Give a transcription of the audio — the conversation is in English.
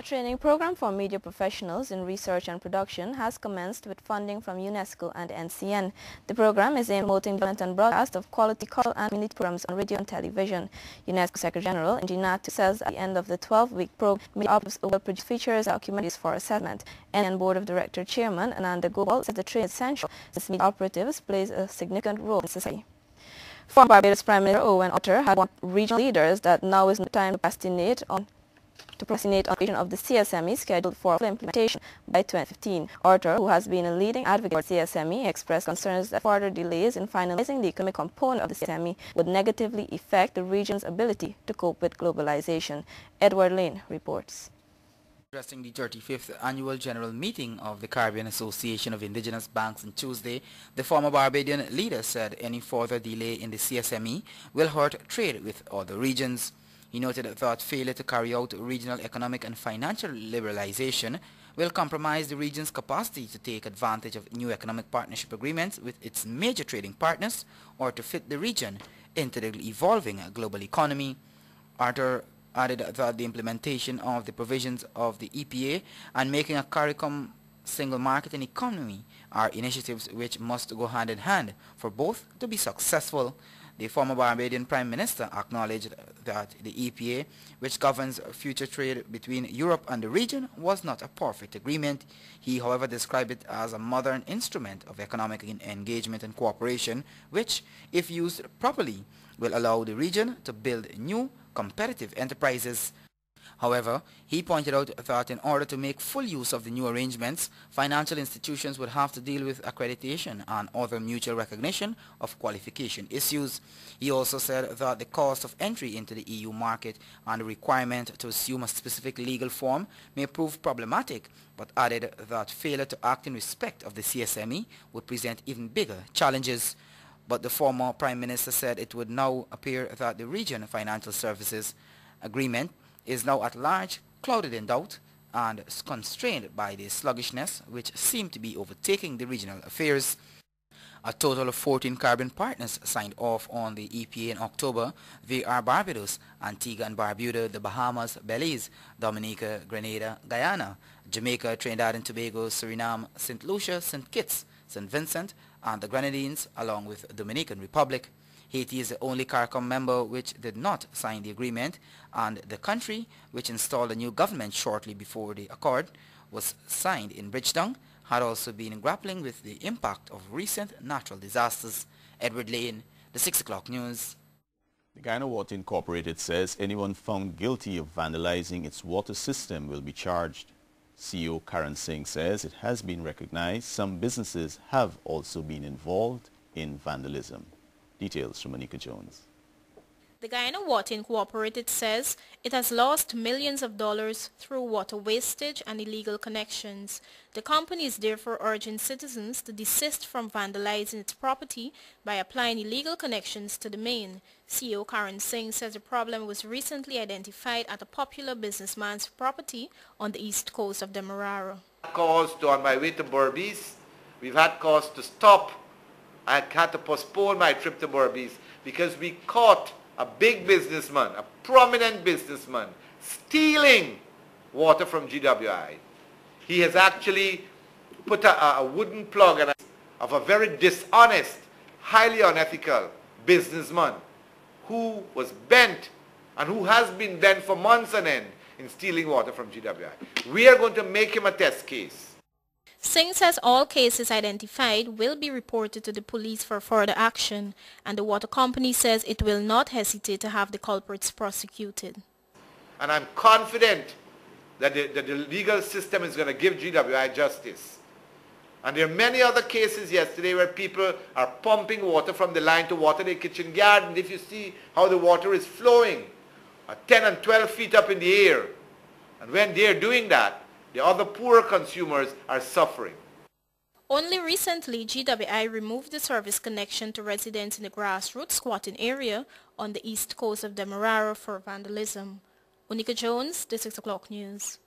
training program for media professionals in research and production has commenced with funding from UNESCO and NCN. The program is aimed at promoting development and broadcast of quality cultural and community programs on radio and television. UNESCO Secretary General Njinatu says at the end of the 12-week program, media operatives will produce features and documentaries for assessment. NCN Board of Director Chairman Ananda Gopal said the training is essential since media operatives plays a significant role in society. Former Barbados Prime Minister Owen Otter had warned regional leaders that now is no time to procrastinate on creation of the CSME scheduled for full implementation by 2015. Otter, who has been a leading advocate for CSME, expressed concerns that further delays in finalizing the economic component of the CSME would negatively affect the region's ability to cope with globalization. Edward Lane reports. Addressing the 35th Annual General Meeting of the Caribbean Association of Indigenous Banks on Tuesday, the former Barbadian leader said any further delay in the CSME will hurt trade with other regions. He noted that failure to carry out regional economic and financial liberalization will compromise the region's capacity to take advantage of new economic partnership agreements with its major trading partners or to fit the region into the evolving global economy. Arthur added that the implementation of the provisions of the EPA and making a CARICOM single market and economy are initiatives which must go hand in hand for both to be successful. The former Barbadian Prime Minister acknowledged that the EPA, which governs future trade between Europe and the region, was not a perfect agreement. He, however, described it as a modern instrument of economic engagement and cooperation, which, if used properly, will allow the region to build new competitive enterprises. However, he pointed out that in order to make full use of the new arrangements, financial institutions would have to deal with accreditation and other mutual recognition of qualification issues. He also said that the cost of entry into the EU market and the requirement to assume a specific legal form may prove problematic, but added that failure to act in respect of the CSME would present even bigger challenges. But the former Prime Minister said it would now appear that the Region Financial Services Agreement is now at large clouded in doubt and constrained by the sluggishness which seemed to be overtaking the regional affairs. A total of 14 Caribbean partners signed off on the EPA in October. They are Barbados, Antigua and Barbuda, the Bahamas, Belize, Dominica, Grenada, Guyana, Jamaica, Trinidad and Tobago, Suriname, St. Lucia, St. Kitts, St. Vincent, and the Grenadines, along with the Dominican Republic. Haiti is the only CARICOM member which did not sign the agreement, and the country, which installed a new government shortly before the accord was signed in Bridgetown, had also been grappling with the impact of recent natural disasters. Edward Lane, the 6 o'clock news. The Guyana Water Incorporated says anyone found guilty of vandalizing its water system will be charged. CEO Karan Singh says it has been recognized some businesses have also been involved in vandalism. Details from Monica Jones. The Guyana Water Incorporated says it has lost millions of dollars through water wastage and illegal connections. The company is therefore urging citizens to desist from vandalizing its property by applying illegal connections to the main. CEO Karan Singh says the problem was recently identified at a popular businessman's property on the east coast of Demerara. On my way to Berbice, we've had cause to stop. I had to postpone my trip to Berbice because we caught a big businessman, a prominent businessman, stealing water from GWI. He has actually put a wooden plug of a very dishonest, highly unethical businessman who was bent and who has been bent for months on end in stealing water from GWI. We are going to make him a test case. Singh says all cases identified will be reported to the police for further action, and the water company says it will not hesitate to have the culprits prosecuted. And I'm confident that the legal system is going to give GWI justice. And there are many other cases yesterday where people are pumping water from the line to water their kitchen garden. If you see how the water is flowing, 10 and 12 feet up in the air. And when they're doing that, the other poorer consumers are suffering. Only recently, GWI removed the service connection to residents in the grassroots squatting area on the east coast of Demerara for vandalism. Monica Jones, the 6 o'clock news.